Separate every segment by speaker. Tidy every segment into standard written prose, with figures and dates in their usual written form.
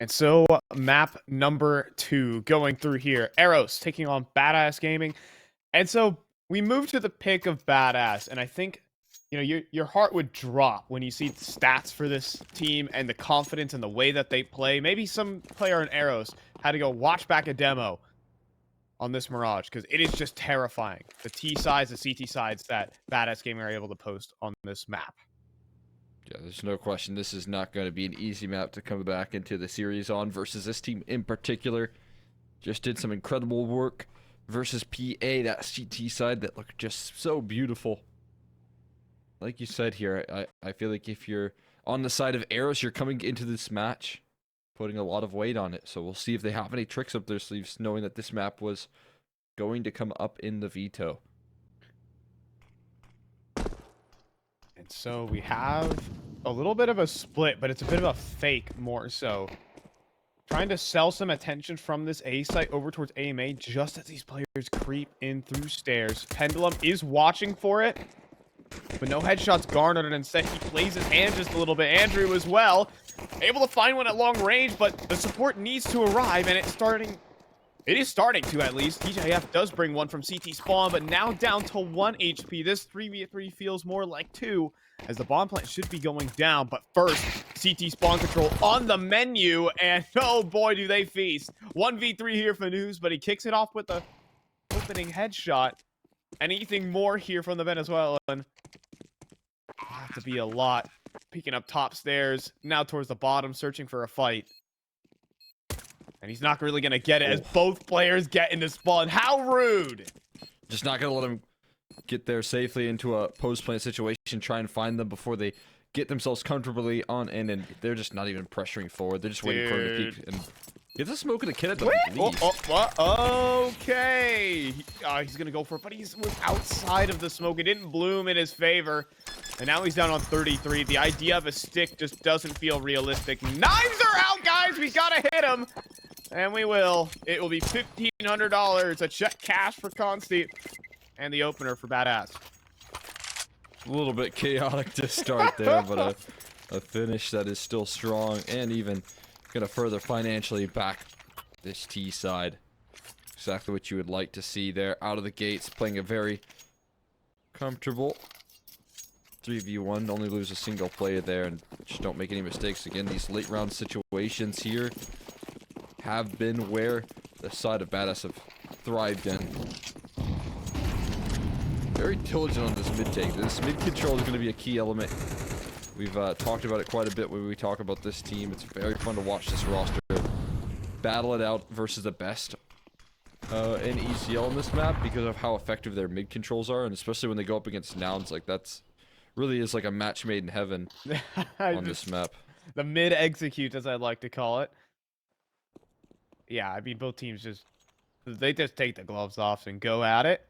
Speaker 1: And so map number 2 going through here. Eros taking on Badass Gaming. And so we move to the pick of Badass. And I think, you know, your heart would drop when you see the stats for this team and the confidence and the way that they play. Maybe some player in Eros had to go watch back a demo on this Mirage because it is just terrifying. The T sides, the CT sides that Badass Gaming are able to post on this map.
Speaker 2: Yeah, there's no question this is not going to be an easy map to come back into the series on versus this team in particular. Just did some incredible work versus PA, that CT side that looked just so beautiful. Like you said here, I feel like if you're on the side of Eros, you're coming into this match putting a lot of weight on it. So we'll see if they have any tricks up their sleeves, knowing that this map was going to come up in the veto.
Speaker 1: And so we have a little bit of a split, but it's a bit of a fake more so. Trying to sell some attention from this A site over towards AMA just as these players creep in through stairs. Pendulum is watching for it, but no headshots garnered, and instead he plays his hand just a little bit. Andrew as well, able to find one at long range, but the support needs to arrive, and it is starting to, at least. DJF does bring one from CT spawn, but now down to 1 HP. This 3v3 feels more like 2, as the bomb plant should be going down. But first, CT spawn control on the menu, and oh boy, do they feast. 1v3 here for News, but he kicks it off with the opening headshot. Anything more here from the Venezuelan? Have to be a lot. Peeking up top stairs, now towards the bottom, searching for a fight. And he's not really going to get it as both players get into spawn. How rude!
Speaker 2: Just not going to let him get there safely into a post-plant situation, try and find them before they get themselves comfortably on in, and they're just not even pressuring forward. They're just waiting for him to peek and get the smoke and a kid at the lead.
Speaker 1: Okay. He's going to go for it, but he was outside of the smoke. It didn't bloom in his favor. And now he's down on 33. The idea of a stick just doesn't feel realistic. Knives are out, guys! We got to hit him. And we will. It will be $1,500. A check cash for Consti. And the opener for Badass.
Speaker 2: A little bit chaotic to start there, but a finish that is still strong and even going to further financially back this T side. Exactly what you would like to see there. Out of the gates, playing a very comfortable 3v1. Only lose a single player there and just don't make any mistakes. Again, these late round situations here have been where the side of Badass have thrived in. Very diligent on this mid take. This mid control is going to be a key element. We've talked about it quite a bit when we talk about this team. It's very fun to watch this roster battle it out versus the best in ECL on this map because of how effective their mid controls are, and especially when they go up against nouns, like that's really is like a match made in heaven on this map.
Speaker 1: The mid execute, as I'd like to call it. Yeah, I mean, both teams they just take the gloves off and go at it.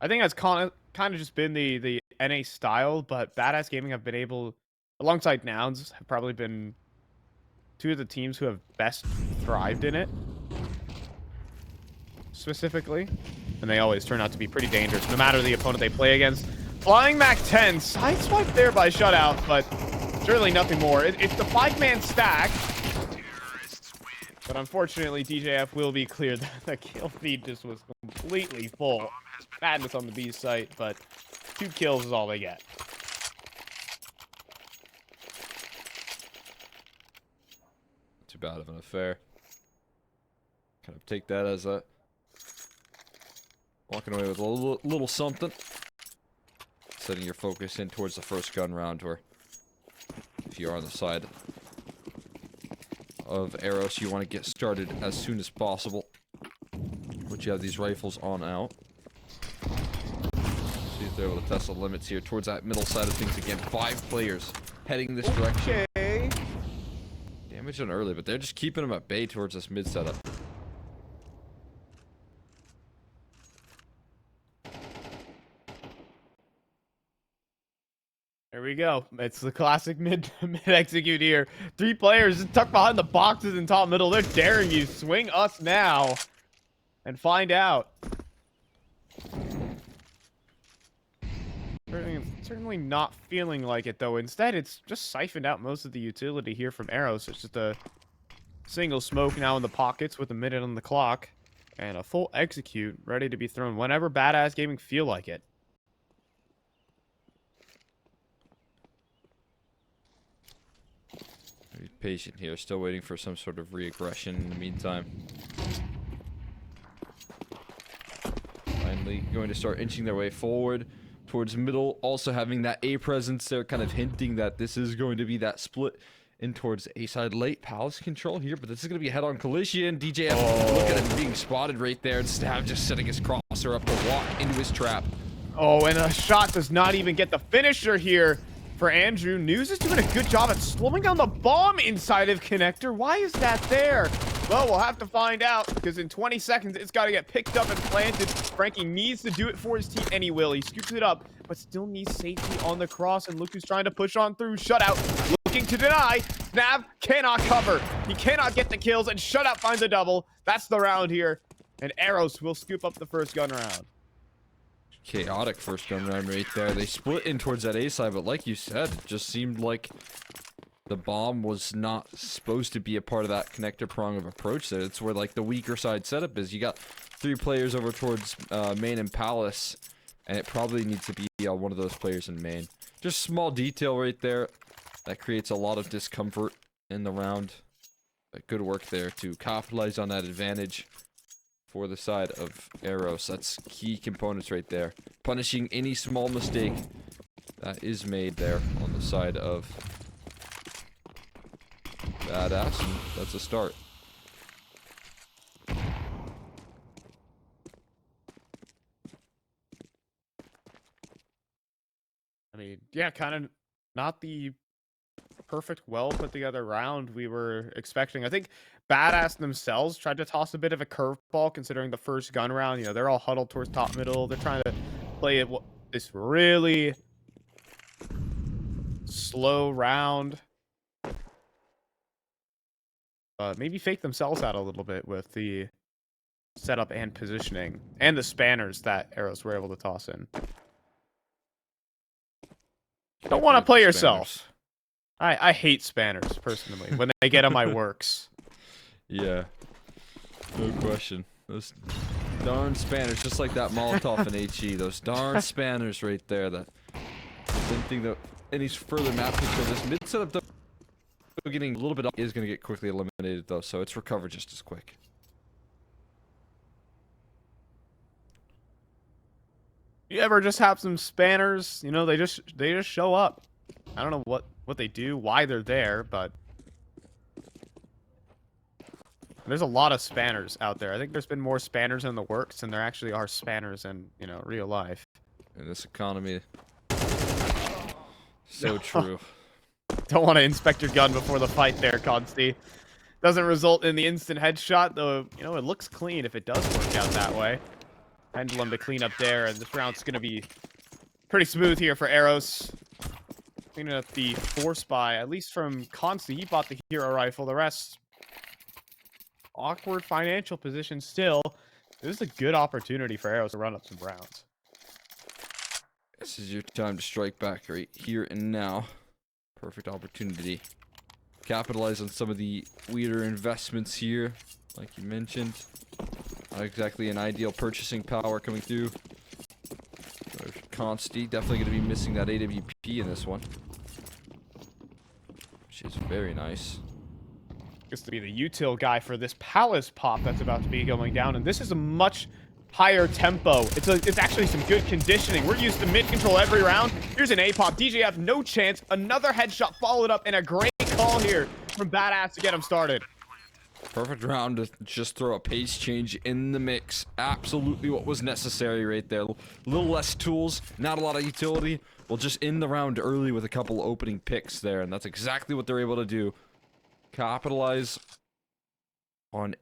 Speaker 1: I think that's kind of just been the NA style, but Badass Gaming have been able, alongside Nouns, have probably been two of the teams who have best thrived in it, specifically. And they always turn out to be pretty dangerous, no matter the opponent they play against. Flying Mac 10, sideswiped there by Shutout, but surely nothing more. It's the 5-man stack. But unfortunately, DJF will be cleared. The kill feed just was completely full. Madness on the B site, but 2 kills is all they get.
Speaker 2: Too bad of an affair. Kind of take that as a walking away with a little something. Setting your focus in towards the first gun round, or if you're on the side of Eros, you want to get started as soon as possible. But you have these rifles on out. See if they're able to test the limits here towards that middle side of things again. 5 players heading this direction.
Speaker 1: Okay.
Speaker 2: Damage on early, but they're just keeping them at bay towards this mid setup.
Speaker 1: There we go. It's the classic mid execute here. 3 players just tucked behind the boxes in top middle. They're daring you. Swing us now and find out. It's Certainly not feeling like it, though. Instead, it's just siphoned out most of the utility here from Eros. It's just a single smoke now in the pockets with a minute on the clock. And a full execute ready to be thrown whenever Badass Gaming feel like it.
Speaker 2: Be patient here, still waiting for some sort of re-aggression in the meantime. Finally going to start inching their way forward towards middle, also having that A presence there, kind of hinting that this is going to be that split in towards A side. Late Palace control here, but this is going to be a head-on collision. DJF look at him being spotted right there, and Snav just setting his crosser up to walk into his trap.
Speaker 1: Oh, and a shot does not even get the finisher here for Andrew. News is doing a good job at slowing down the bomb inside of Connector. Why is that there? Well, we'll have to find out, because in 20 seconds, it's got to get picked up and planted. Frankie needs to do it for his team, and he will. He scoops it up, but still needs safety on the cross, and look who's trying to push on through. Shutout looking to deny. Snav cannot cover. He cannot get the kills, and Shutout finds a double. That's the round here, and Eros will scoop up the first gun round.
Speaker 2: Chaotic first gun round right there. They split in towards that A side, but like you said, it just seemed like the bomb was not supposed to be a part of that connector prong of approach there. It's where like the weaker side setup is. You got 3 players over towards main and palace, and it probably needs to be one of those players in main. Just small detail right there that creates a lot of discomfort in the round. But good work there to capitalize on that advantage for the side of Eros. That's key components right there. Punishing any small mistake that is made there on the side of Badass, and that's a start.
Speaker 1: I mean, yeah, kind of not the perfect, well put together round we were expecting. I think Badass themselves tried to toss a bit of a curveball considering the first gun round. You know, they're all huddled towards top middle. They're trying to play it this really slow round. Maybe fake themselves out a little bit with the setup and positioning and the spanners that Eros were able to toss in. Don't want to play yourself. I hate spanners personally when they get on my works.
Speaker 2: Yeah, no question. Those darn spanners, just like that Molotov and HE. Those darn spanners right there. That didn't think that any further map control. This mid setup though, getting a little bit up is going to get quickly eliminated though, so it's recovered just as quick.
Speaker 1: You ever just have some spanners? You know, they just show up. I don't know what they do, why they're there, but there's a lot of spanners out there. I think there's been more spanners in the works than there actually are spanners in, you know, real life.
Speaker 2: In this economy. So true.
Speaker 1: Don't want to inspect your gun before the fight there, Consti. Doesn't result in the instant headshot, though, you know, it looks clean if it does work out that way. Pendulum to clean up there, and this round's going to be pretty smooth here for Eros. Cleaning up the force buy, at least from Consti. He bought the hero rifle. The rest, awkward financial position still. This is a good opportunity for Eros to run up some rounds.
Speaker 2: This is your time to strike back right here and now. Perfect opportunity. Capitalize on some of the weirder investments here, like you mentioned. Not exactly an ideal purchasing power coming through. Consti definitely going to be missing that AWP in this one, which is very nice.
Speaker 1: Gets to be the util guy for this palace pop that's about to be going down, and this is a much higher tempo. It's actually some good conditioning. We're used to mid control every round. Here's an A pop. DJF no chance. Another headshot followed up, and a great call here from Badass to get him started.
Speaker 2: Perfect round to just throw a pace change in the mix. Absolutely what was necessary right there. A little less tools, not a lot of utility. We'll just end the round early with a couple opening picks there, and that's exactly what they're able to do. Capitalize on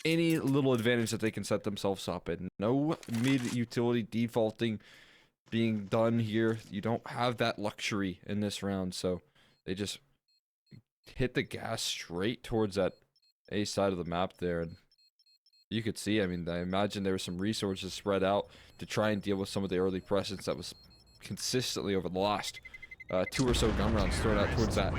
Speaker 2: any little advantage that they can set themselves up in. No mid utility defaulting being done here. You don't have that luxury in this round, so they just hit the gas straight towards that A side of the map there, and you could see, I mean, I imagine there were some resources spread out to try and deal with some of the early presence that was consistently over the last 2 or so gun rounds thrown out towards that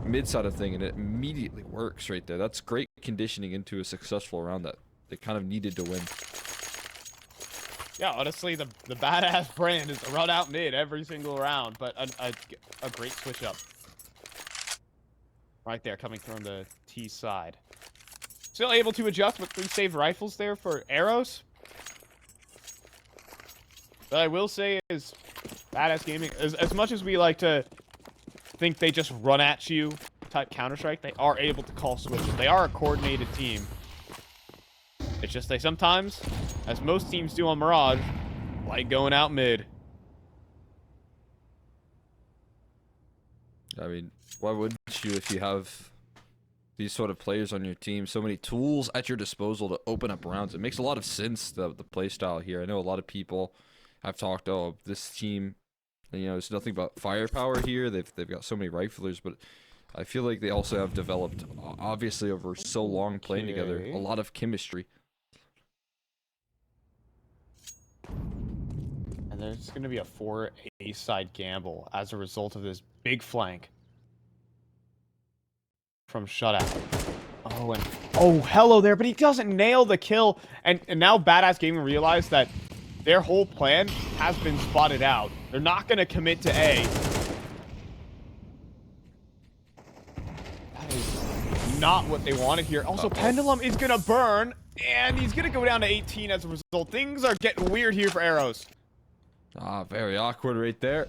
Speaker 2: mid side of thing, and it immediately works right there. That's great conditioning into a successful round that they kind of needed to win.
Speaker 1: Yeah, honestly, the badass brand is to run out mid every single round, but a great switch up. Right there, coming from the T side. Still able to adjust with 3 saved rifles there for Eros. But I will say is, Badass Gaming, as much as we like to think they just run at you type Counter-Strike, they are able to call switches. They are a coordinated team. It's just they sometimes, as most teams do on Mirage, like going out mid.
Speaker 2: I mean, why wouldn't you if you have these sort of players on your team? So many tools at your disposal to open up rounds. It makes a lot of sense, the play style here. I know a lot of people have talked, oh, this team, you know, it's nothing but firepower here. They've got so many riflers, but I feel like they also have developed, obviously over so long playing together, a lot of chemistry.
Speaker 1: And there's going to be a 4 A-side gamble as a result of this big flank from Shutout. Oh, and oh, hello there, but he doesn't nail the kill. And now Badass Gaming realized that their whole plan has been spotted out. They're not going to commit to A. That is not what they wanted here. Also, Pendulum is going to burn, and he's going to go down to 18 as a result. Things are getting weird here for Eros.
Speaker 2: Ah, very awkward right there.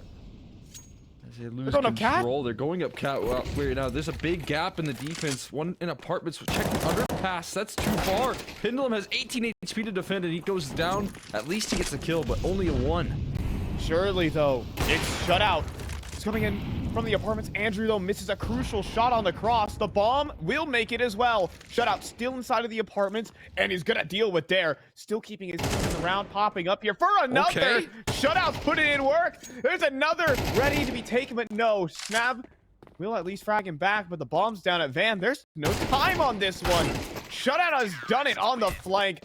Speaker 2: As they lose
Speaker 1: They're going
Speaker 2: control, they're going up cat. Well, wait, now there's a big gap in the defense. One in apartments. Check the underpass. That's too far. Pendulum has 18 HP to defend, and he goes down. At least he gets the kill, but only a 1.
Speaker 1: Surely, though, it's Shutout. It's coming in from the apartments. Andrew, though, misses a crucial shot on the cross. The bomb will make it as well. Shutout still inside of the apartments, and he's gonna deal with Dare. Still keeping his team in the round, popping up here for another.
Speaker 2: Okay.
Speaker 1: Shutout's putting in work. There's another ready to be taken, but no. Snav will at least frag him back, but the bomb's down at Van. There's no time on this one. Shutout has done it on the flank.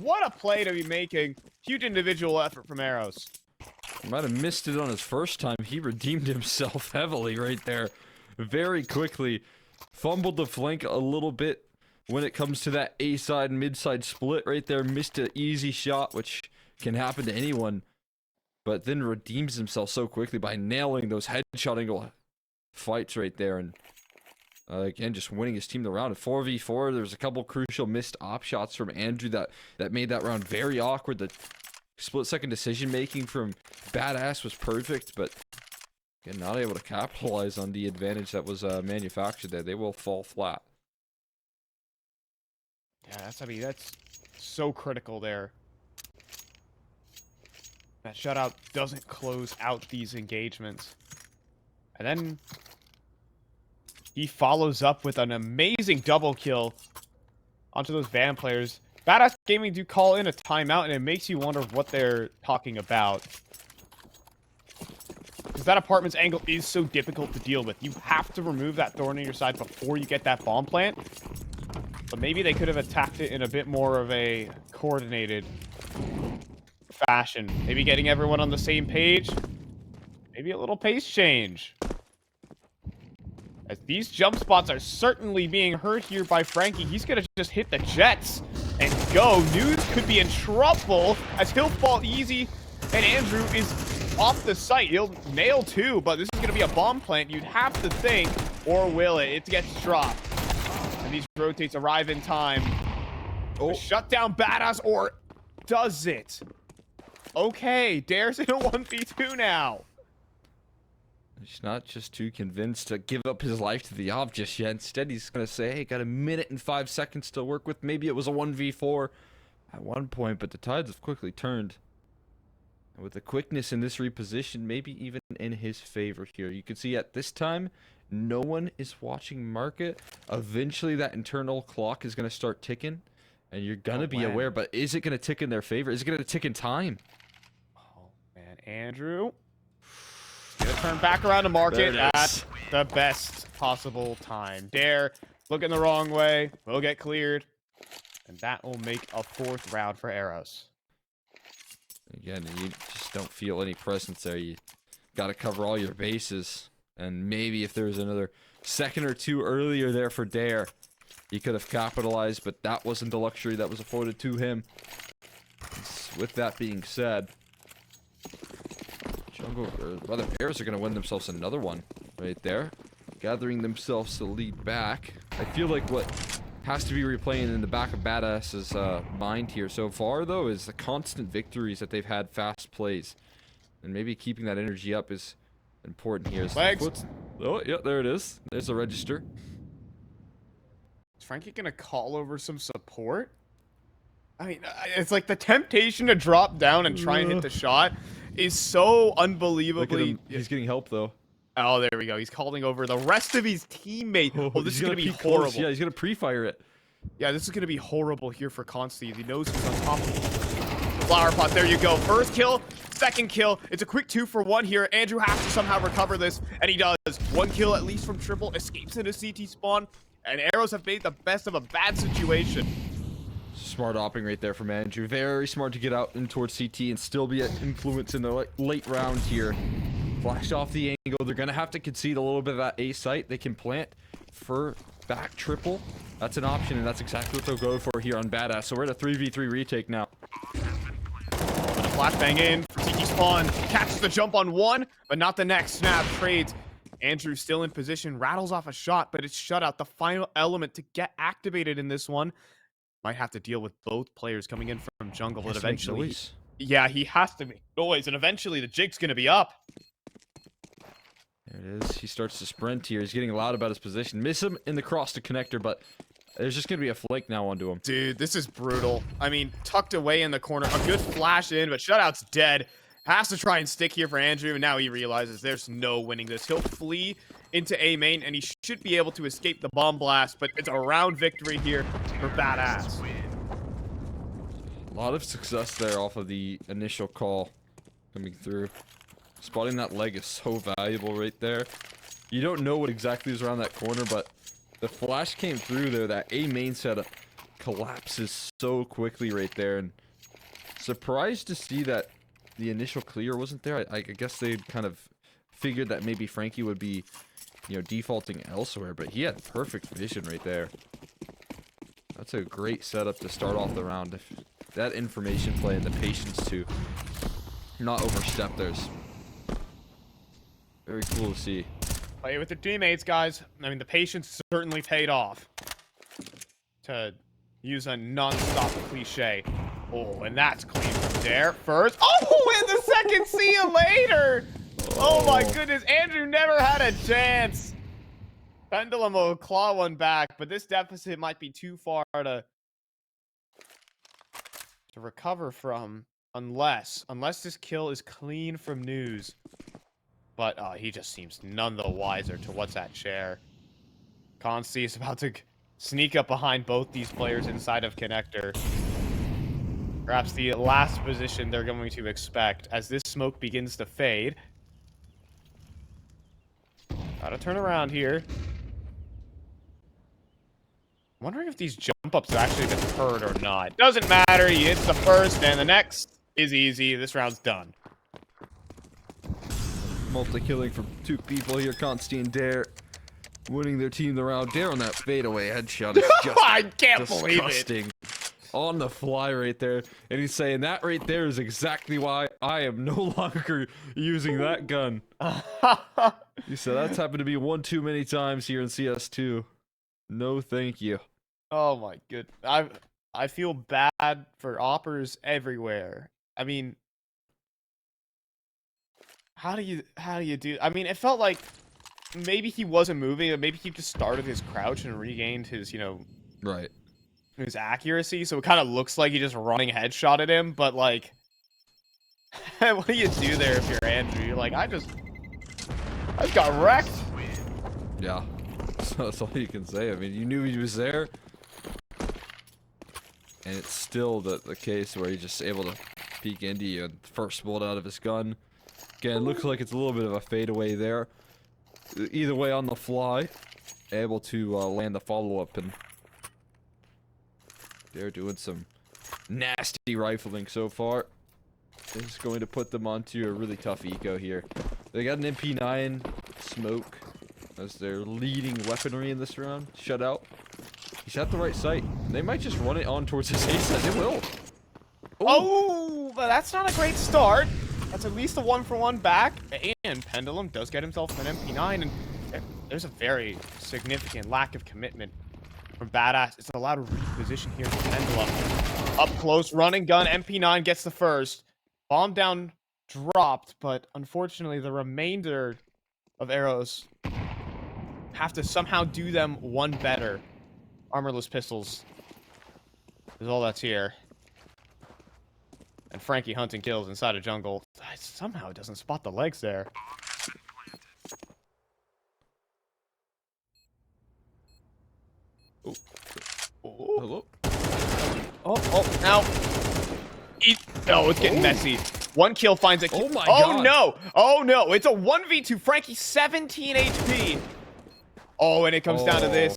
Speaker 1: What a play to be making. Huge individual effort from Eros.
Speaker 2: Might have missed it on his first time. He redeemed himself heavily right there. Very quickly. Fumbled the flank a little bit when it comes to that A-side and mid-side split right there. Missed an easy shot, which can happen to anyone. But then redeems himself so quickly by nailing those headshot angle fights right there. And again, just winning his team the round. At 4v4, there's a couple crucial missed op shots from Andrew that made that round very awkward. The split-second decision-making from Badass was perfect, but again, not able to capitalize on the advantage that was manufactured there. They will fall flat.
Speaker 1: Yeah, that's so critical there. That Shutout doesn't close out these engagements. And then he follows up with an amazing double kill onto those Van players. Badass Gaming do call in a timeout, and it makes you wonder what they're talking about. Because that apartment's angle is so difficult to deal with. You have to remove that thorn in your side before you get that bomb plant. But maybe they could have attacked it in a bit more of a coordinated fashion. Maybe getting everyone on the same page. Maybe a little pace change. As these jump spots are certainly being hurt here by Frankie. He's going to just hit the jets and go. Nudes could be in trouble as he'll fall easy. And Andrew is off the site. He'll nail 2, but this is going to be a bomb plant, you'd have to think. Or will it? It gets dropped. And these rotates arrive in time. Oh, shut down Badass, or does it? Okay, Dare's in a 1v2 now.
Speaker 2: He's not just too convinced to give up his life to the op just yet. Instead, he's going to say, hey, got a minute and 5 seconds to work with. Maybe it was a 1v4 at one point, but the tides have quickly turned. And with the quickness in this reposition, maybe even in his favor here. You can see at this time, no one is watching market. Eventually, that internal clock is going to start ticking, and you're going to be aware. But is it going to tick in their favor? Is it going to tick in time?
Speaker 1: Oh, man. Andrew gonna turn back around to market at the best possible time. Dare looking the wrong way, will get cleared, and that will make a 4th round for Eros.
Speaker 2: Again, you just don't feel any presence there. You got to cover all your bases. And maybe if there was another second or two earlier there for Dare, he could have capitalized, but that wasn't the luxury that was afforded to him. With that being said, the Eros are going to win themselves another one right there, gathering themselves the lead back. I feel like what has to be replaying in the back of Badass's mind here so far, though, is the constant victories that they've had, fast plays. And maybe keeping that energy up is important here. Oh, yeah, there it is. There's the register.
Speaker 1: Is Frankie going to call over some support? I mean, it's like the temptation to drop down and try and hit the shot is so unbelievably...
Speaker 2: He's getting help, though.
Speaker 1: Oh, there we go. He's calling over the rest of his teammate. Oh, this is going to be
Speaker 2: close.
Speaker 1: horrible.
Speaker 2: Yeah, he's going to pre-fire it.
Speaker 1: Yeah, this is going to be horrible here for Constantine. He knows who's on top of him. Flower pot, there you go. First kill, second kill. It's a quick 2-for-1 here. Andrew has to somehow recover this, and he does. One kill at least from Triple, escapes into CT spawn, and Eros have made the best of a bad situation.
Speaker 2: Smart opping right there from Andrew. Very smart to get out in towards CT and still be an influence in the late round here. Flash off the angle. They're going to have to concede a little bit of that A site. They can plant for back triple. That's an option, and that's exactly what they'll go for here on Badass. So we're at a 3v3 retake now.
Speaker 1: Flashbang in from CT spawn. Catches the jump on one, but not the next. Snav trades. Andrew still in position. Rattles off a shot, but it's shut out. The final element to get activated in this one. Might have to deal with both players coming in from jungle, but eventually... Yeah, he has to make noise, and eventually the jig's going to be up.
Speaker 2: There it is. He starts to sprint here. He's getting loud about his position. Miss him in the cross to connector, but there's just going to be a flank now onto him.
Speaker 1: Dude, this is brutal. I mean, tucked away in the corner. A good flash in, but shutout's dead. Has to try and stick here for Andrew, and now he realizes there's no winning this. He'll flee into A main, and he should be able to escape the bomb blast, but it's a round victory here for Badass.
Speaker 2: A lot of success there off of the initial call coming through. Spotting that leg is so valuable right there. You don't know what exactly is around that corner, but the flash came through there. That A main setup collapses so quickly right there, and surprised to see that the initial clear wasn't there. I guess they'd kind of figured that maybe Frankie would be, you know, defaulting elsewhere, but he had perfect vision right there. That's a great setup to start off the round. If that information play and the patience to not overstep theirs. Very cool to see.
Speaker 1: Play with your teammates, guys. I mean, the patience certainly paid off. To use a non-stop cliche. Oh, and that's clean from there. First. Oh, and the second, see you later. Oh my goodness, Andrew never had a chance. Pendulum will claw one back, but this deficit might be too far to recover from unless this kill is clean from news. But he just seems none the wiser to what's at share. Consti is about to sneak up behind both these players inside of connector. Perhaps the last position they're going to expect as this smoke begins to fade. Gotta turn around here. I'm wondering if these jump ups have actually been heard or not. Doesn't matter. He hits the first, and the next is easy. This round's done.
Speaker 2: Multi-killing from two people here. Consti and Dare winning their team the round. Dare on that fadeaway headshot is just
Speaker 1: I can't believe it.
Speaker 2: On the fly right there, and he's saying that right there is exactly why I am no longer using that gun. He said that's happened to be one too many times here in CS2. No thank you.
Speaker 1: Oh my good. I feel bad for oppers everywhere. I mean, how do you do? I mean, it felt like maybe he wasn't moving, or maybe he just started his crouch and regained his, you know,
Speaker 2: right,
Speaker 1: his accuracy, so it kind of looks like he just running headshot at him, but like, what do you do there if you're Andrew? You're like, I just got wrecked.
Speaker 2: Yeah, so that's all you can say. I mean, you knew he was there, and it's still the case where he's just able to peek into you and first bullet out of his gun. Again, looks like it's a little bit of a fadeaway there. Either way, on the fly, able to land the follow-up, and they're doing some nasty rifling so far. is going to put them onto a really tough eco here. They got an MP9 smoke as their leading weaponry in this round. Shutout. He's at the right site. They might just run it on towards his A side. They will.
Speaker 1: Oh, but that's not a great start. That's at least a 1-for-1 back. And Pendulum does get himself an MP9. And there's a very significant lack of commitment from Badass. It's allowed to reposition here for Pendulum. Up close, run and gun. MP9 gets the first. Bomb down dropped, but unfortunately the remainder of Eros have to somehow do them one better. Armorless pistols is all that's here. And Frankie hunting kills inside a jungle. Somehow it doesn't spot the legs there. Ooh. Ooh.
Speaker 2: Hello?
Speaker 1: Oh, now. Oh, it's getting messy. One kill finds a kill.
Speaker 2: Oh my god.
Speaker 1: No. Oh no. It's a 1v2. Frankie 17 HP. Oh, and it comes down to this.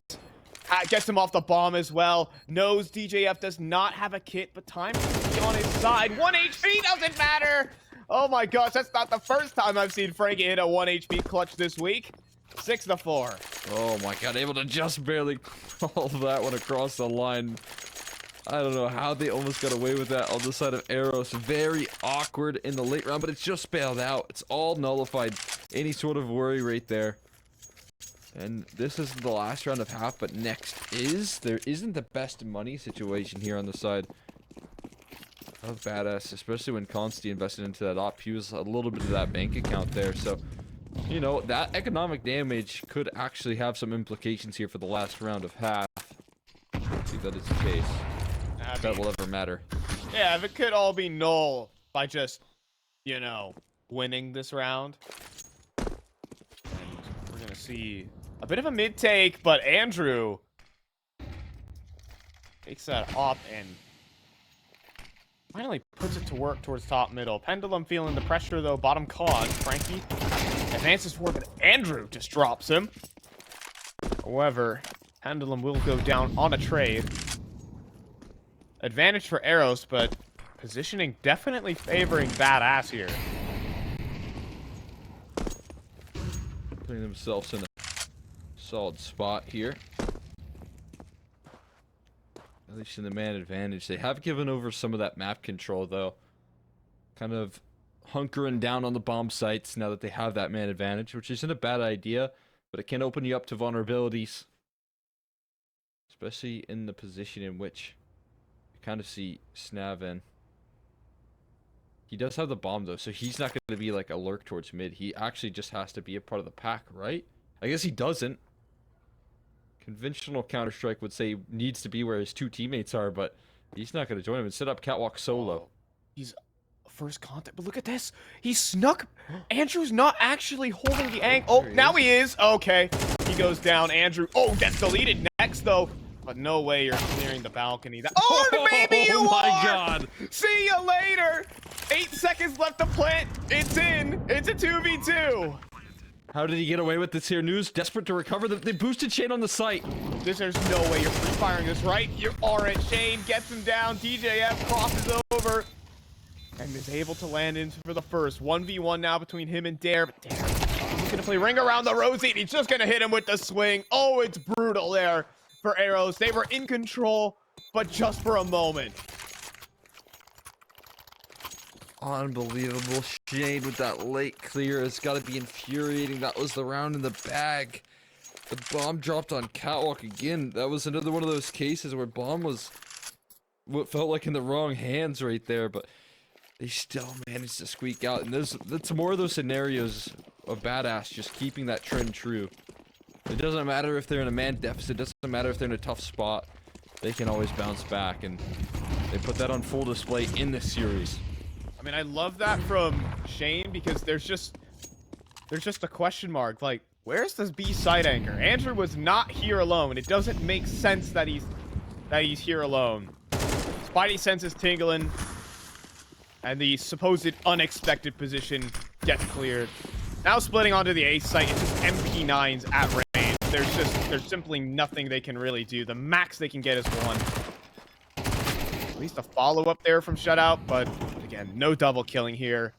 Speaker 1: Gets him off the bomb as well. Knows DJF does not have a kit, but time to be on his side. 1 HP doesn't matter. Oh my gosh, that's not the first time I've seen Frankie hit a 1 HP clutch this week. 6-4.
Speaker 2: Oh my god, able to just barely call that one across the line. I don't know how they almost got away with that on the side of Eros. Very awkward in the late round, but it's just bailed out. It's all nullified. Any sort of worry right there. And this is the last round of half, but next there isn't the best money situation here on the side of Badass, especially when Consti invested into that op. He was a little bit of that bank account there, so you know that economic damage could actually have some implications here for the last round of half. Let's see if that is the case. If that will ever matter.
Speaker 1: Yeah, if it could all be null by just, you know, winning this round. And we're gonna see a bit of a mid take, but Andrew takes that op and finally puts it to work towards top middle. Pendulum feeling the pressure though, bottom caught. Frankie advances forward, but Andrew just drops him. However, Pendulum will go down on a trade. Advantage for Eros, but positioning definitely favoring Badass here.
Speaker 2: Putting themselves in a solid spot here. At least in the man advantage. They have given over some of that map control, though. Kind of hunkering down on the bomb sites now that they have that man advantage, which isn't a bad idea, but it can open you up to vulnerabilities. Especially in the position in which you kind of see snav in. He does have the bomb, though, so he's not going to be like a lurk towards mid. He actually just has to be a part of the pack, right? I guess he doesn't. Conventional Counter-Strike would say he needs to be where his two teammates are, but he's not going to join him and set up catwalk solo.
Speaker 1: He's first contact, but look at this. He snuck. Andrew's not actually holding the angle. Oh, now he is. Okay. He goes down. Andrew. Oh, gets deleted next, though. But no way you're clearing the balcony. Oh, maybe you
Speaker 2: my
Speaker 1: are!
Speaker 2: god.
Speaker 1: See you later. 8 seconds left to plant. It's in. It's a 2v2.
Speaker 2: How did he get away with this here? News desperate to recover. They boosted Shane on the site.
Speaker 1: There's no way you're free firing this, right? You are it. Shane gets him down. DJF crosses over and is able to land in for the first. 1v1 now between him and Dare. But Dare, he's gonna play ring around the rosy, and he's just gonna hit him with the swing. Oh, it's brutal there for Eros. They were in control, but just for a moment.
Speaker 2: Unbelievable. Shane with that late clear. It's got to be infuriating. That was the round in the bag. The bomb dropped on catwalk again. That was another one of those cases where bomb was what felt like in the wrong hands right there, but they still managed to squeak out. And that's more of those scenarios of Badass just keeping that trend true. It doesn't matter if they're in a man deficit. It doesn't matter if they're in a tough spot. They can always bounce back, and they put that on full display in this series.
Speaker 1: I mean, I love that from Shane because there's just a question mark. Like, where's this B side anchor? Andrew was not here alone. It doesn't make sense that he's here alone. Spidey senses tingling, and the supposed unexpected position gets cleared. Now splitting onto the A site, it's just MP9s at range. There's simply nothing they can really do. The max they can get is one. At least a follow-up there from Shutout, but again, no double killing here,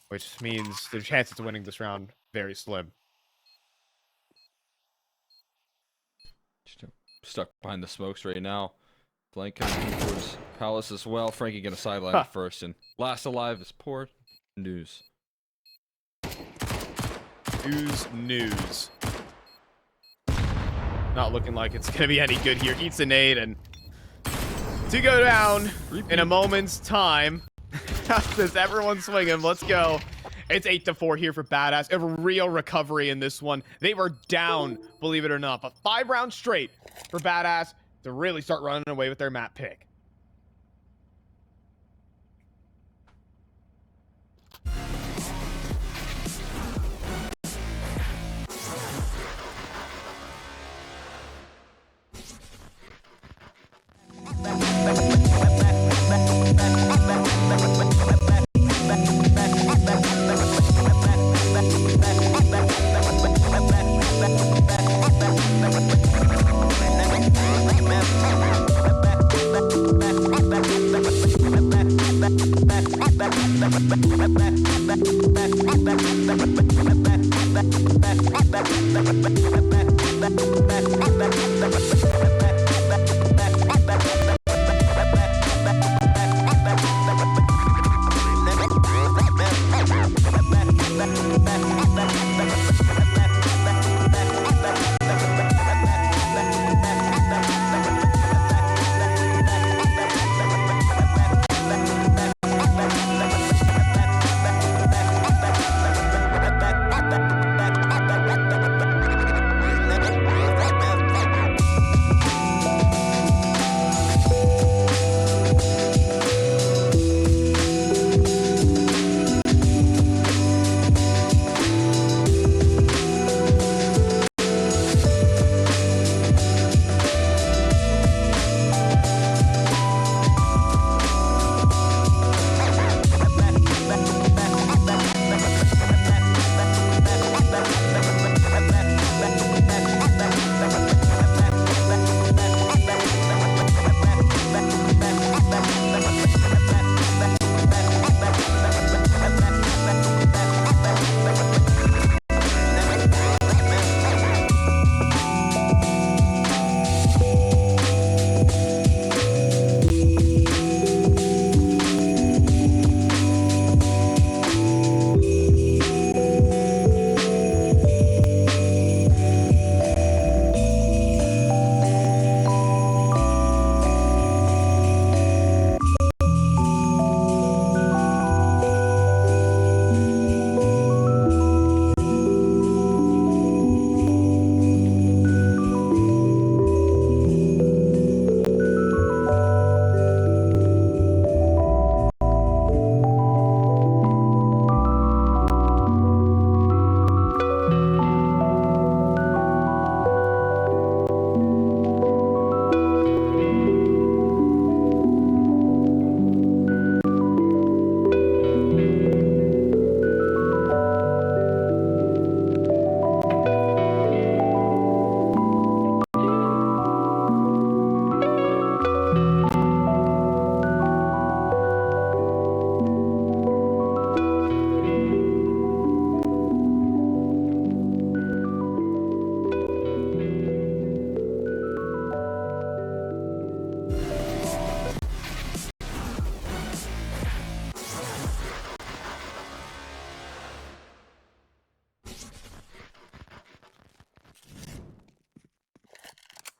Speaker 1: which means their chances of winning this round very slim.
Speaker 2: Stuck behind the smokes right now. Blank coming towards Palace as well. Frankie gonna sideline it first, and last alive is poor news.
Speaker 1: News. Not looking like it's gonna be any good here. Eats a nade, and to go down in a moment's time. As everyone's swinging, let's go. It's 8-4 here for Badass. A real recovery in this one. They were down, believe it or not, but 5 rounds straight for Badass to really start running away with their map pick.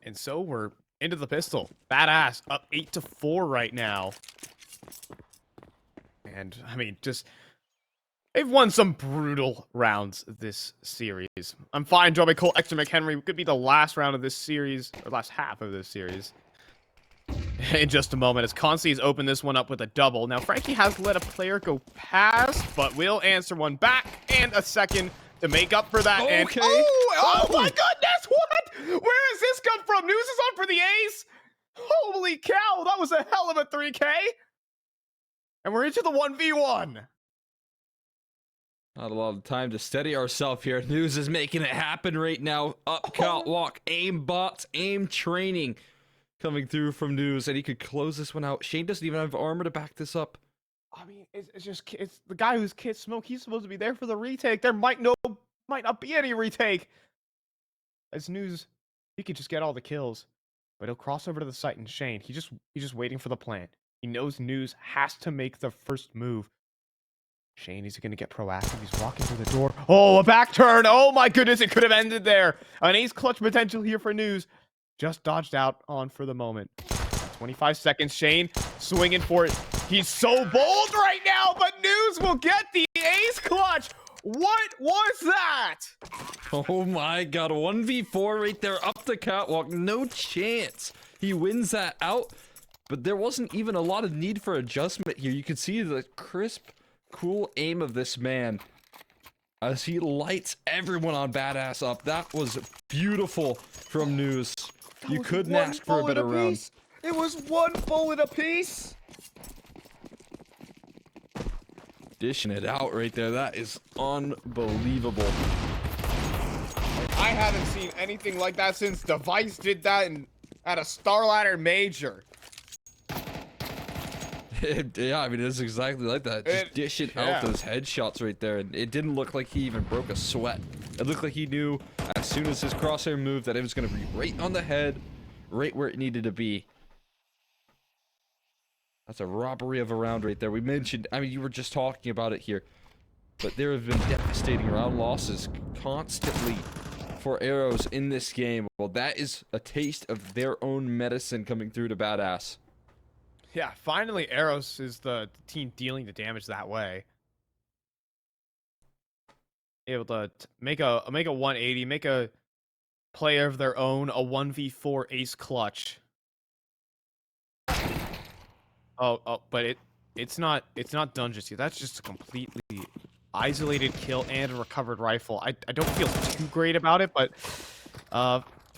Speaker 1: And so we're into the pistol. Badass up 8-4 right now. And I mean, just they've won some brutal rounds this series. I'm fine. Joby Cole, Extra McHenry could be the last round of this series, or last half of this series. In just a moment, as Consi's opened this one up with a double. Now, Frankie has let a player go past, but will answer one back and a second to make up for that.
Speaker 2: Okay.
Speaker 1: And oh my goodness, what? Where has this come from? News is on for the A's. Holy cow, that was a hell of a 3K. And we're into the 1v1.
Speaker 2: Not a lot of time to steady ourselves here. News is making it happen right now. Up catwalk, aim bots, aim training coming through from News, and he could close this one out. Shane doesn't even have armor to back this up.
Speaker 1: I mean, it's just it's the guy who's kit smoke. He's supposed to be there for the retake. There might not be any retake. As news, he could just get all the kills, but he'll cross over to the site and Shane. He's just waiting for the plant. He knows news has to make the first move. Shane is going to get proactive. He's walking through the door. Oh, a back turn. Oh my goodness, it could have ended there. An ace clutch potential here for news. Just dodged out on for the moment. 25 seconds. Shane swinging for it. He's so bold right now, but news will get the ace clutch. What was that?
Speaker 2: Oh my god, 1v4 right there up the catwalk. No chance he wins that out. But there wasn't even a lot of need for adjustment here. You could see the crisp, cool aim of this man as he lights everyone on Badass up. That was beautiful from news. You couldn't ask for a better round.
Speaker 1: It was one bullet apiece.
Speaker 2: Dishing it out right there. That is unbelievable.
Speaker 1: I haven't seen anything like that since Device did that at a Starladder Major.
Speaker 2: Yeah, I mean, it's exactly like that. Just dishing out those headshots right there. And it didn't look like he even broke a sweat. It looked like he knew as soon as his crosshair moved that it was going to be right on the head, right where it needed to be. That's a robbery of a round right there. We mentioned, I mean, you were just talking about it here, but there have been devastating round losses constantly for Eros in this game. Well, that is a taste of their own medicine coming through to Badass.
Speaker 1: Yeah, finally Eros is the team dealing the damage that way. Able to make a 180, make a player of their own, a 1v4 ace clutch. But it's not done just yet. That's just a completely isolated kill and a recovered rifle. I don't feel too great about it, but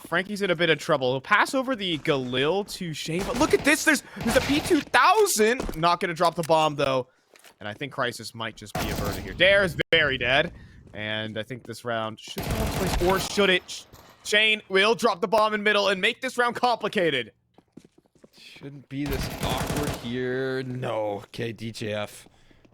Speaker 1: Frankie's in a bit of trouble. He'll pass over the Galil to Shane, but look at this. There's a P2000. Not gonna drop the bomb though, and I think Crisis might just be averted here. Dare is very dead, and I think this round should go into place, or should it? Shane will drop the bomb in middle and make this round complicated.
Speaker 2: Shouldn't be this awkward here. No. Okay, DJF.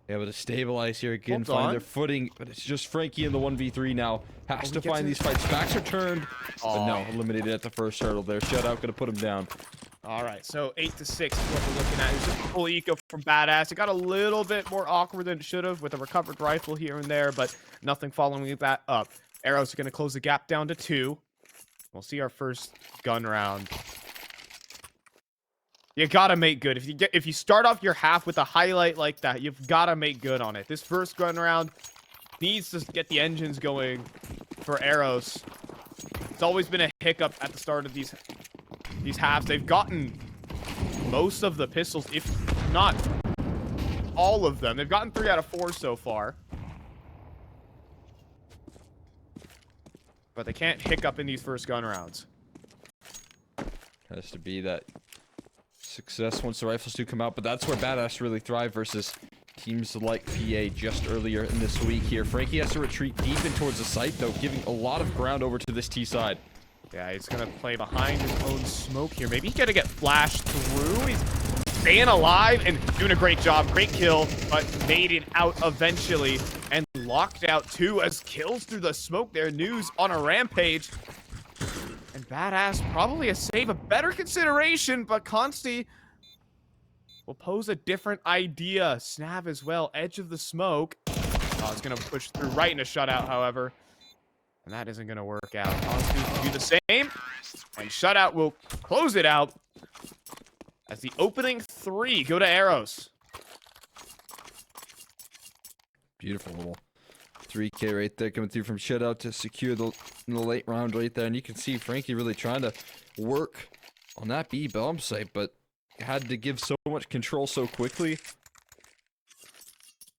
Speaker 2: Able to stabilize here again, find their footing, but it's just Frankie in the 1v3 now. Has to find these fights. Backs are turned, but no, eliminated at the first hurdle there. Shutout gonna put him down.
Speaker 1: All right, so 8-6 is what we're looking at. It's just a full eco from Badass. It got a little bit more awkward than it should have with a recovered rifle here and there, but nothing following that up. Eros are gonna close the gap down to 2. We'll see our first gun round. You gotta make good. If you start off your half with a highlight like that, you've gotta make good on it. This first gun round needs to get the engines going for Eros. It's always been a hiccup at the start of these halves. They've gotten most of the pistols, if not all of them. They've gotten 3 out of 4 so far. But they can't hiccup in these first gun rounds.
Speaker 2: Has to be that success once the rifles do come out, but that's where Badass really thrive versus teams like PA just earlier in this week here. Frankie has to retreat deep in towards the site, though, giving a lot of ground over to this T side.
Speaker 1: Yeah, he's gonna play behind his own smoke here. Maybe he's gonna get flashed through. He's staying alive and doing a great job. Great kill, but made it out eventually and locked out 2 as kills through the smoke there. News on a rampage. And Badass, probably a save, a better consideration, but Consti will pose a different idea. Snav as well, edge of the smoke. Oh, it's going to push through right into shutout, however. And that isn't going to work out. Consti will do the same. And shutout will close it out as the opening 3 go to Eros.
Speaker 2: Beautiful little 3K right there coming through from shutout to secure the late round right there. And you can see Frankie really trying to work on that B bomb site, but had to give so much control so quickly.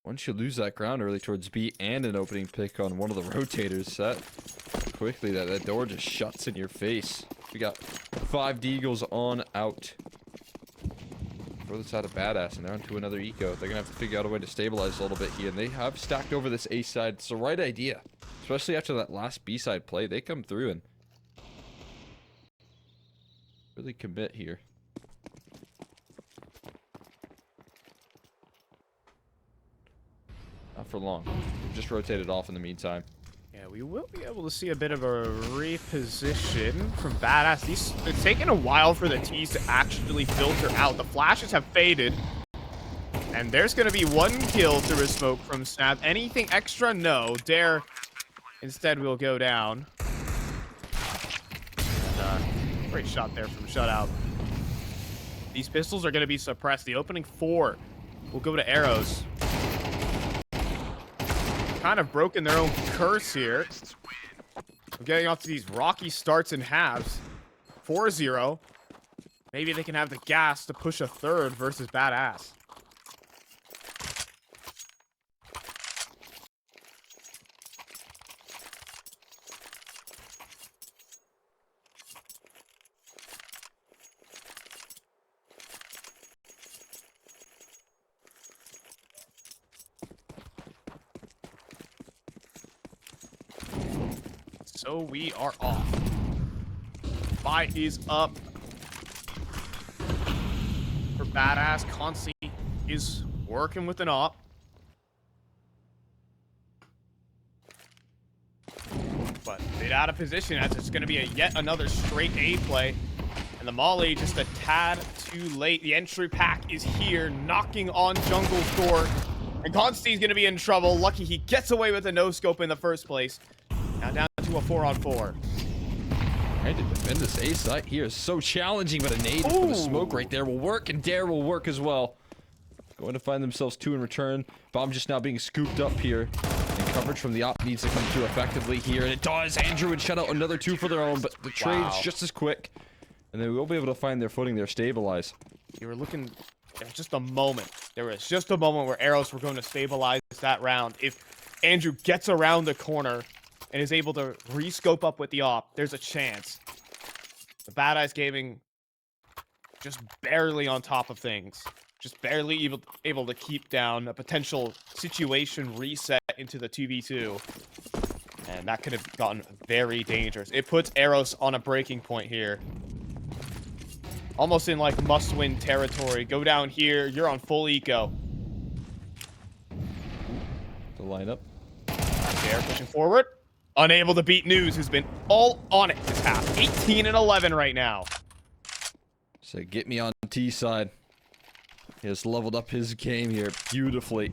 Speaker 2: Once you lose that ground early towards B and an opening pick on one of the rotators, that quickly that door just shuts in your face. We got 5 Deagles on out. Further side of Badass, and they're onto another eco. They're gonna have to figure out a way to stabilize a little bit here, and they have stacked over this A side. It's the right idea, especially after that last B side play. They come through and really commit here. Not for long. Just rotate it off in the meantime.
Speaker 1: Yeah, we will be able to see a bit of a reposition from Badass. It's taken a while for the T's to actually filter out. The flashes have faded. And there's going to be 1 kill through a smoke from Snav. Anything extra? No. Dare instead will go down. And, great shot there from Shutout. These pistols are going to be suppressed. The opening 4 will go to Eros. Kind of broken their own curse here. We're getting off to these rocky starts in halves. 4-0. Maybe they can have the gas to push a third versus Badass. So we are off. Fight is up. For Badass, Consi is working with an op. But bit out of position as it's going to be yet another straight A play. And the Molly just a tad too late. The entry pack is here, knocking on Jungle's door. And Consti's going to be in trouble. Lucky he gets away with a no-scope in the first place. Now down to a 4-on-4.
Speaker 2: Trying to defend this A site here is so challenging, but a nade for the smoke right there will work, and Dare will work as well. Going to find themselves 2 in return. Bomb just now being scooped up here. And coverage from the op needs to come through effectively here, and it does. Andrew would shut out another 2 for their own, but the trade's just as quick. And they will be able to find their footing there, stabilize.
Speaker 1: You were looking... There was just a moment. There was just a moment where Eros were going to stabilize that round. If Andrew gets around the corner and is able to re-scope up with the op, there's a chance. The Badass Gaming just barely on top of things. Just barely able to keep down a potential situation reset into the 2v2. And that could have gotten very dangerous. It puts Eros on a breaking point here. Almost in like must-win territory. Go down here, you're on full eco.
Speaker 2: The lineup.
Speaker 1: Dare pushing forward. Unable to beat News, who's been all on it this half. 18 and 11 right now.
Speaker 2: So get me on T side. He has leveled up his game here beautifully.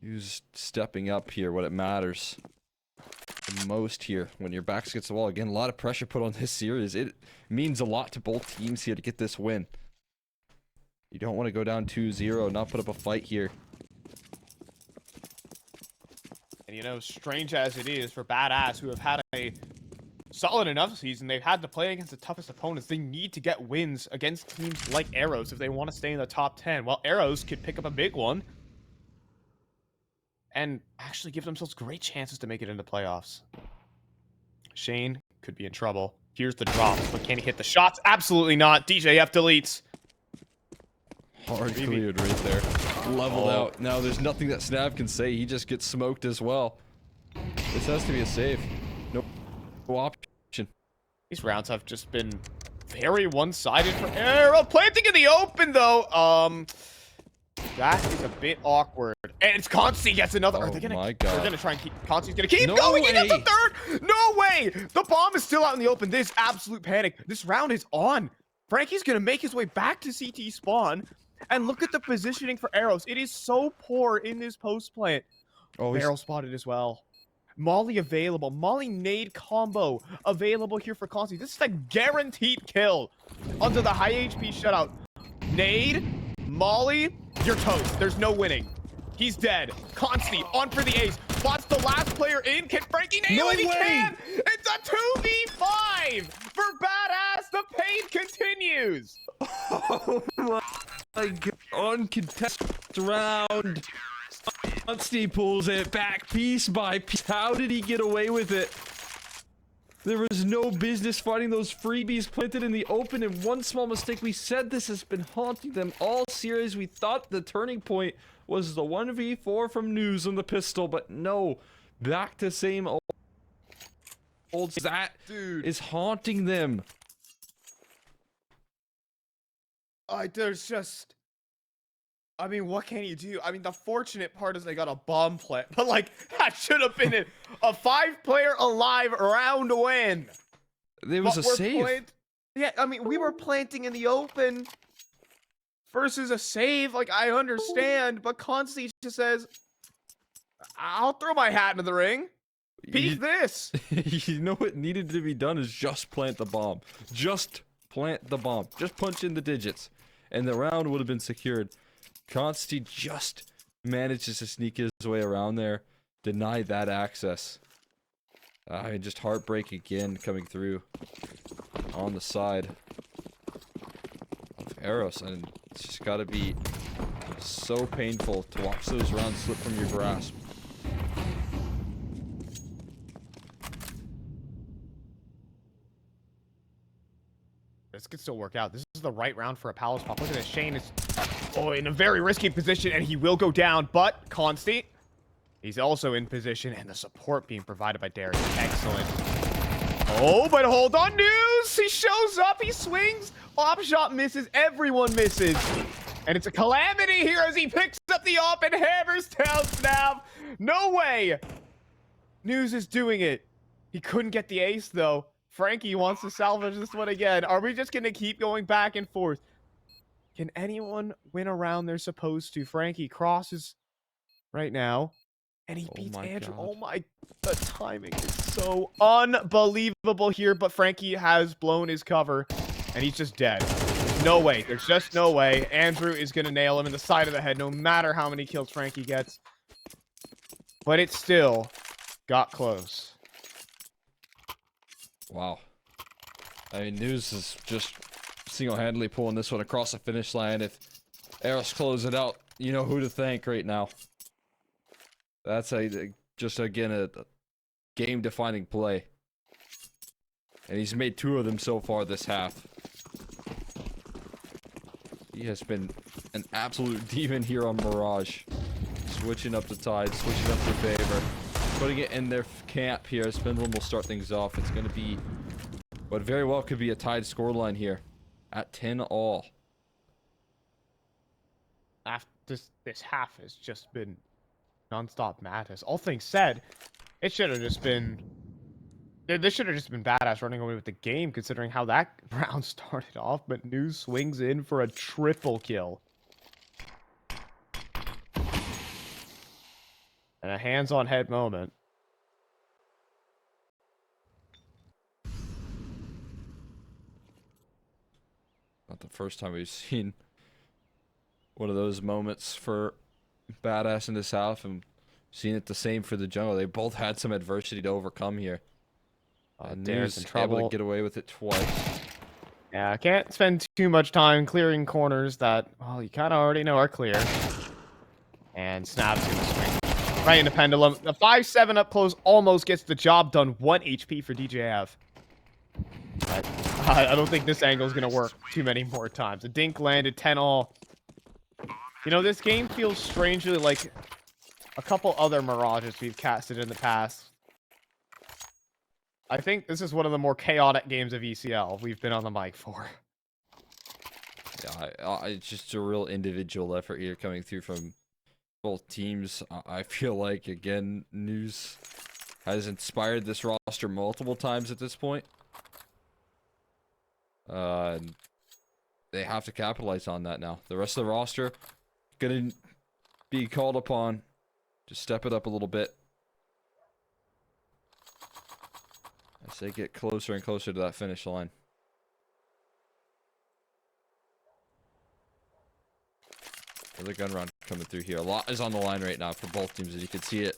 Speaker 2: He's stepping up here what it matters the most here. When your back's against the wall, again, a lot of pressure put on this series. It means a lot to both teams here to get this win. You don't want to go down 2-0, not put up a fight here.
Speaker 1: And you know, strange as it is for Badass, who have had a solid enough season, they've had to play against the toughest opponents. They need to get wins against teams like Eros if they want to stay in the top 10. Well, Eros could pick up a big one and actually give themselves great chances to make it into playoffs. Shane could be in trouble. Here's the drops, but can he hit the shots? Absolutely not. DJF deletes.
Speaker 2: Hard cleared right there. Leveled out. Now there's nothing that Snav can say. He just gets smoked as well. This has to be a save. No option.
Speaker 1: These rounds have just been very one-sided for Arrow. Planting in the open, though. That is a bit awkward. And it's Consti gets another. Are they gonna,
Speaker 2: my God.
Speaker 1: They're gonna try and keep. Consti's gonna keep
Speaker 2: No
Speaker 1: going. He gets a
Speaker 2: way.
Speaker 1: third. No way. The bomb is still out in the open. This absolute panic. This round is on. Frankie's gonna make his way back to CT spawn. And look at the positioning for Eros. It is so poor in this post plant.
Speaker 2: Oh,
Speaker 1: Barrel spotted as well. Molly available. Molly nade combo available here for Consti. This is a guaranteed kill onto the high HP shutout. Nade, Molly, you're toast. There's no winning. He's dead. Consti on for the ace. Spots the last player in. Can Frankie nail it? He can! It's a 2v5 for Badass. The pain continues.
Speaker 2: Oh my God. Uncontested round. Consti pulls it back piece by piece. How did he get away with it? There was no business fighting those freebies planted in the open, and one small mistake. We said this has been haunting them all series. We thought the turning point was the 1v4 from News on the pistol, but no. Back to same old. That
Speaker 1: Dude
Speaker 2: is haunting them.
Speaker 1: There's just I mean, what can you do? I mean, the fortunate part is they got a bomb plant, but like that should have been a 5-player alive round win.
Speaker 2: It was
Speaker 1: But
Speaker 2: a save.
Speaker 1: Yeah, I mean, we were planting in the open versus a save. Like, I understand, but Consti just says, I'll throw my hat into the ring. Peek this.
Speaker 2: You know what needed to be done is just plant the bomb. Just plant the bomb. Just punch in the digits. And the round would have been secured. Consti just manages to sneak his way around there. Deny that access. I mean, just heartbreak again coming through on the side of Eros. And it's just gotta be so painful to watch those rounds slip from your grasp.
Speaker 1: This could still work out. This is the right round for a Palace pop. Look at this. Shane is in a very risky position, and he will go down. But Consti, he's also in position, and the support being provided by Darius. Excellent. Oh, but hold on, News! He shows up, he swings. Op shot misses, everyone misses. And it's a calamity here as he picks up the op and hammers down Snav. No way! News is doing it. He couldn't get the ace, though. Frankie wants to salvage this one again. Are we just going to keep going back and forth? Can anyone win a round they're supposed to? Frankie crosses right now. And he beats Andrew.
Speaker 2: God.
Speaker 1: Oh my, the timing is so unbelievable here. But Frankie has blown his cover. And he's just dead. No way. There's just no way. Andrew is going to nail him in the side of the head no matter how many kills Frankie gets. But it still got close.
Speaker 2: Wow. I mean, News is just single-handedly pulling this one across the finish line. If Eros close it out, you know who to thank right now. That's just again a game-defining play. And he's made 2 of them so far this half. He has been an absolute demon here on Mirage. Switching up the tide, switching up their favor. Putting it in their camp here. Spindlem will start things off. It's going to be what very well could be a tied scoreline here at 10-all.
Speaker 1: This half has just been non-stop madness. All things said, it should have just been... This should have just been badass running away with the game, considering how that round started off. But News swings in for a triple kill. And a hands-on head moment.
Speaker 2: Not the first time we've seen one of those moments for badass in this half, and seen it the same for the jungle. They both had some adversity to overcome here.
Speaker 1: News in
Speaker 2: able
Speaker 1: trouble.
Speaker 2: to get away with it twice.
Speaker 1: Yeah, I can't spend too much time clearing corners that, well, you kind of already know are clear. And Snav's gonna swing right into Pendulum. The 5-7 up close almost gets the job done. 1 HP for DJF. But I don't think this angle is going to work too many more times. A dink landed 10-all. You know, this game feels strangely like a couple other Mirages we've casted in the past. I think this is one of the more chaotic games of ECL we've been on the mic for.
Speaker 2: Yeah, it's just a real individual effort here coming through from both teams. I feel like, again, News has inspired this roster multiple times at this point. They have to capitalize on that now. The rest of the roster gonna be called upon to step it up a little bit as they get closer and closer to that finish line. Another gun round coming through here. A lot is on the line right now for both teams, as you can see it.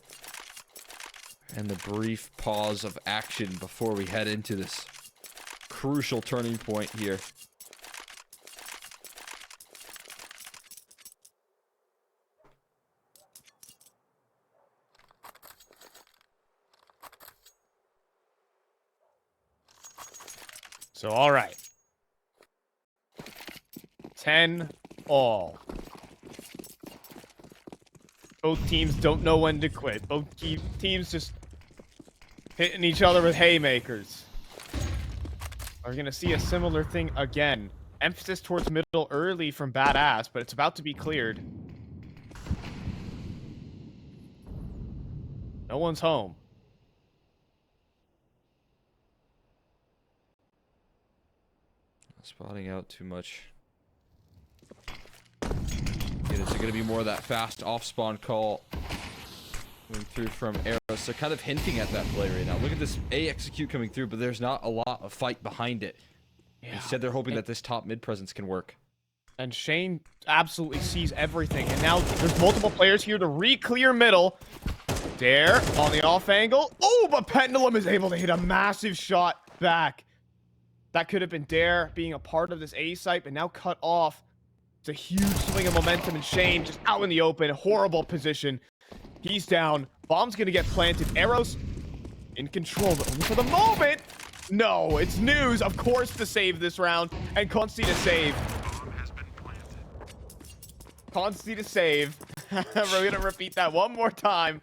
Speaker 2: And the brief pause of action before we head into this crucial turning point here.
Speaker 1: So, all right. 10-all. Both teams don't know when to quit. Both teams just hitting each other with haymakers. Are we going to see a similar thing again? Emphasis towards middle early from Badass, but it's about to be cleared. No one's home.
Speaker 2: Not spotting out too much. Again, is it going to be more of that fast off-spawn call coming through from Eros? They're kind of hinting at that play right now. Look at this A execute coming through, but there's not a lot of fight behind it.
Speaker 1: Yeah.
Speaker 2: Instead, they're hoping that this top mid presence can work.
Speaker 1: And Shane absolutely sees everything. And now there's multiple players here to re-clear middle. Dare on the off angle. Oh, but Pendulum is able to hit a massive shot back. That could have been Dare being a part of this A site, but now cut off. It's a huge swing of momentum, and Shane just out in the open. Horrible position. He's down. Bomb's going to get planted. Eros in control, but only for the moment. No, it's news, of course, to save this round. And Consti to save. Consti to save. We're going to repeat that one more time.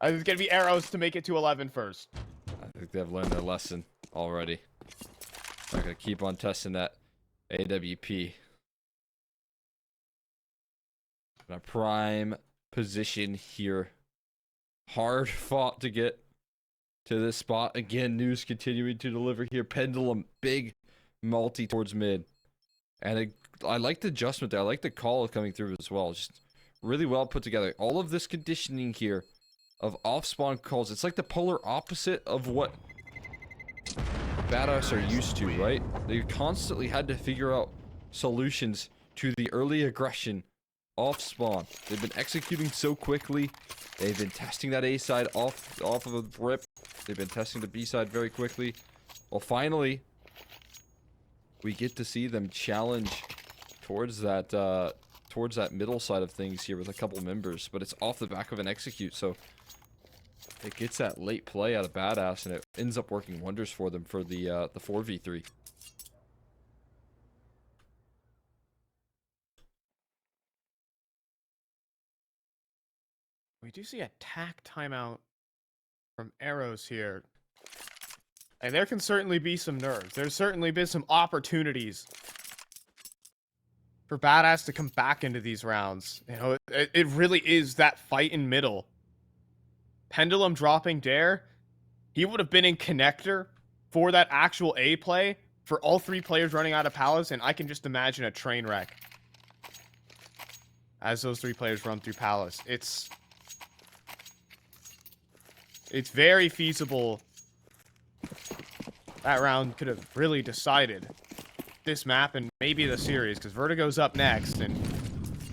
Speaker 1: It's going to be Eros to make it to 11 first.
Speaker 2: I think they've learned their lesson already. They're going to keep on testing that AWP. In a prime position here. Hard fought to get to this spot. Again, news continuing to deliver here. Pendulum, big multi towards mid. And I like the adjustment there. I like the call coming through as well. Just really well put together. All of this conditioning here of off-spawn calls. It's like the polar opposite of what Badass are used to, right? They constantly had to figure out solutions to the early aggression off spawn. They've been executing so quickly. They've been testing that A side off of a rip. They've been testing the B side very quickly. Well, finally, we get to see them challenge towards that middle side of things here with a couple members, but it's off the back of an execute, so it gets that late play out of Badass, and it ends up working wonders for them for the 4v3.
Speaker 1: We do see a tack timeout from Eros here. And there can certainly be some nerves. There's certainly been some opportunities for Badass to come back into these rounds. You know, it really is that fight in middle. Pendulum dropping Dare. He would have been in connector for that actual A play for all three players running out of Palace, and I can just imagine a train wreck as those three players run through Palace. It's very feasible that round could have really decided this map and maybe the series, because Vertigo's up next, and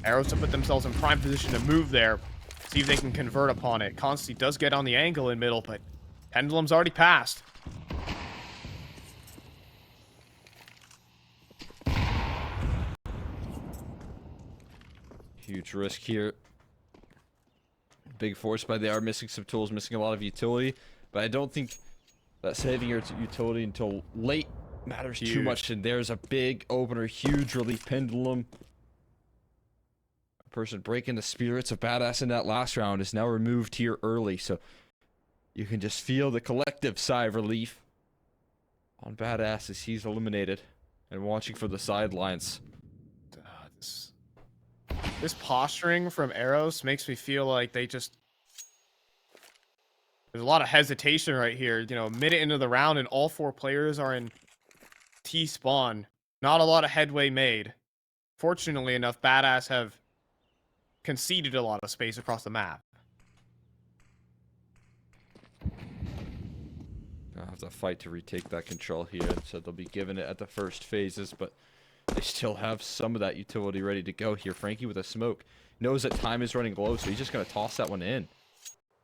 Speaker 1: Eros to put themselves in prime position to move there, see if they can convert upon it. Consti does get on the angle in middle, but Pendulum's already passed.
Speaker 2: Huge risk here. Big force, but they are missing some tools, missing a lot of utility. But I don't think that saving your utility until late matters too much. And there's a big opener, huge relief. Pendulum. A person breaking the spirits of Badass in that last round is now removed here early. So you can just feel the collective sigh of relief on Badass as he's eliminated and watching for the sidelines.
Speaker 1: This posturing from Eros makes me feel like they just... There's a lot of hesitation right here. You know, minute into the round and all four players are in T-spawn. Not a lot of headway made. Fortunately enough, Badass have conceded a lot of space across the map.
Speaker 2: I'll have to fight to retake that control here, so they'll be given it at the first phases, but they still have some of that utility ready to go here. Frankie with a smoke knows that time is running low, so he's just going to toss that one in.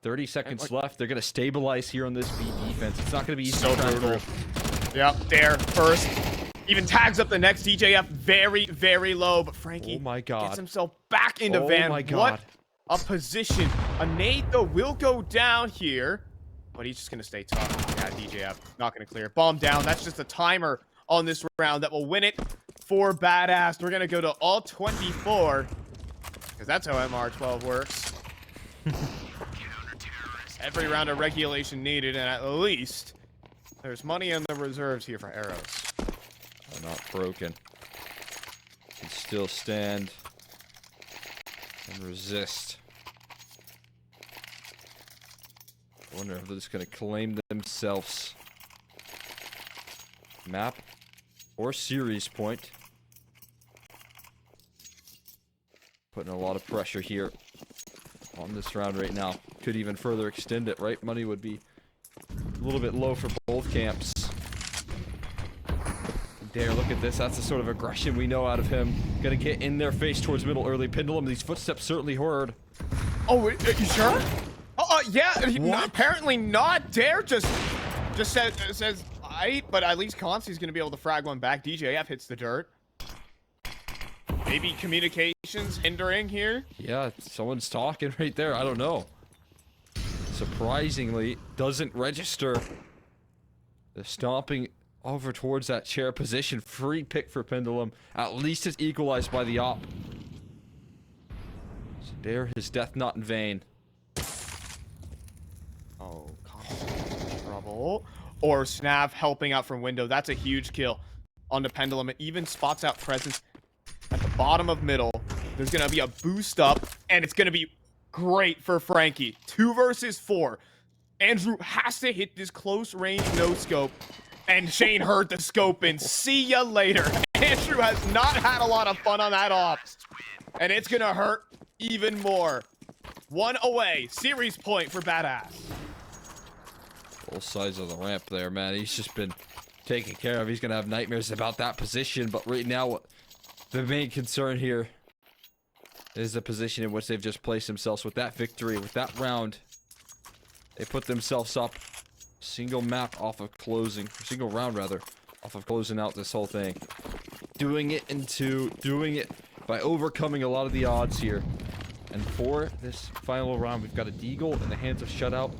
Speaker 2: 30 seconds left. They're going to stabilize here on this B defense. It's not going to be easy.
Speaker 1: So brutal. Yep, there first. Even tags up the next DJF very, very low, but Frankie gets himself back into Van.
Speaker 2: My God.
Speaker 1: What a position. A nade, though, will go down here, but he's just going to stay tough. Yeah, DJF not going to clear. Bomb down. That's just a timer on this round that will win it for Badass. We're going to go to all 24, because that's how MR12 works. Every round of regulation needed, and at least there's money in the reserves here for Eros.
Speaker 2: They're not broken. Can still stand and resist. I wonder if they're just gonna claim themselves map or series point. Putting a lot of pressure here on this round right now. Could even further extend it, right? Money would be a little bit low for both camps. Dare, look at this. That's the sort of aggression we know out of him. Gonna get in their face towards middle early. Pendulum, these footsteps certainly heard.
Speaker 1: Oh, are you sure? Yeah.
Speaker 2: What?
Speaker 1: Apparently not. Dare just says aight, but at least Consti's gonna be able to frag one back. DJF hits the dirt. Maybe communications hindering here.
Speaker 2: Yeah, someone's talking right there. I don't know. Surprisingly, doesn't register. The stomping over towards that chair position. Free pick for Pendulum. At least it's equalized by the op. So there, his death not in vain.
Speaker 1: Oh, Consti's in trouble. Or Snav helping out from window. That's a huge kill on the Pendulum. It even spots out presence at the bottom of middle. There's gonna be a boost up, and it's gonna be great for Frankie. 2 versus 4. Andrew has to hit this close range no scope, and Shane heard the scope and see ya later. Andrew has not had a lot of fun on that op, and it's gonna hurt even more. 1 away, series point for Badass.
Speaker 2: Both sides of the ramp there, man. He's just been taken care of. He's gonna have nightmares about that position, but right now, the main concern here is the position in which they've just placed themselves with that victory, with that round. They put themselves up single map off of closing, single round rather, off of closing out this whole thing. Doing it by overcoming a lot of the odds here. And for this final round, we've got a Deagle in the hands of Shutout.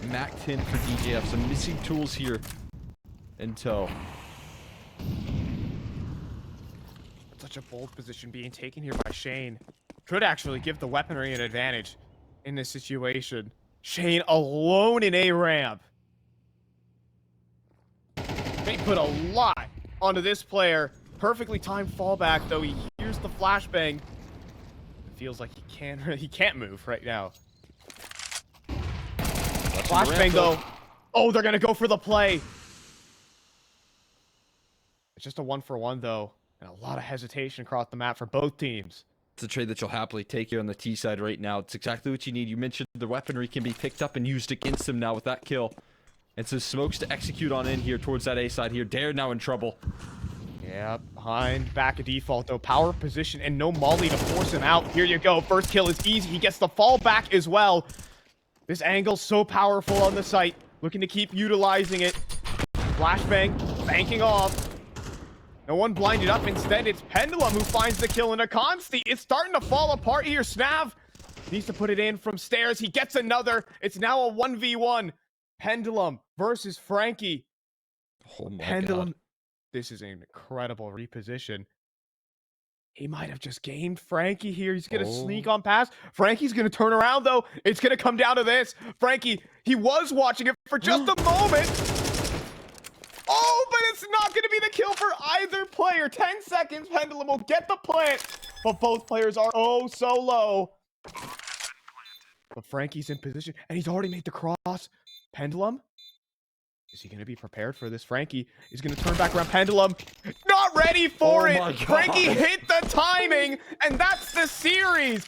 Speaker 2: Mac 10 for DJF. Some missing tools here in tow.
Speaker 1: Such a bold position being taken here by Shane. Could actually give the weaponry an advantage in this situation. Shane alone in A ramp. They put a lot onto this player. Perfectly timed fallback, though. He hears the flashbang. It feels like he can't move right now. Flashbang though. Oh, they're gonna go for the play. It's just a 1-for-1 though, and a lot of hesitation across the map for both teams.
Speaker 2: It's a trade that you'll happily take here on the T side right now. It's exactly what you need. You mentioned the weaponry can be picked up and used against them now with that kill. And so smokes to execute on in here towards that A side here. Dare now in trouble.
Speaker 1: Yeah, behind, back at default though. Power position and no molly to force him out. Here you go. First kill is easy. He gets the fall back as well. This angle's so powerful on the site. Looking to keep utilizing it. Flashbang, banking off. No one blinded up. Instead, it's Pendulum who finds the kill into Consti. It's starting to fall apart here. Snav needs to put it in from stairs. He gets another. It's now a 1v1. Pendulum versus Frankie.
Speaker 2: Oh my
Speaker 1: Pendulum.
Speaker 2: God.
Speaker 1: This is an incredible reposition. He might have just gamed Frankie here. He's going to sneak on past. Frankie's going to turn around, though. It's going to come down to this. Frankie, he was watching it for just a moment. Oh, but it's not going to be the kill for either player. 10 seconds. Pendulum will get the plant, but both players are oh so low. But Frankie's in position, and he's already made the cross. Pendulum? Is he going to be prepared for this? Frankie is going to turn back around. Pendulum, not ready for it. Frankie hit the timing, and that's the series.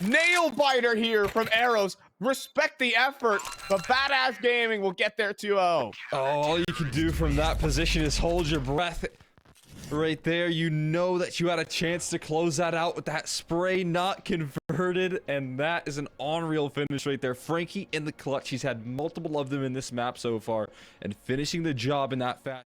Speaker 1: Nail biter here from Eros. Respect the effort, but Badass Gaming will get there 2-0.
Speaker 2: Oh, all you can do from that position is hold your breath. Right there, you know that you had a chance to close that out with that spray not converted, and that is an unreal finish right there. Frankie in the clutch. He's had multiple of them in this map so far, and finishing the job in that fashion.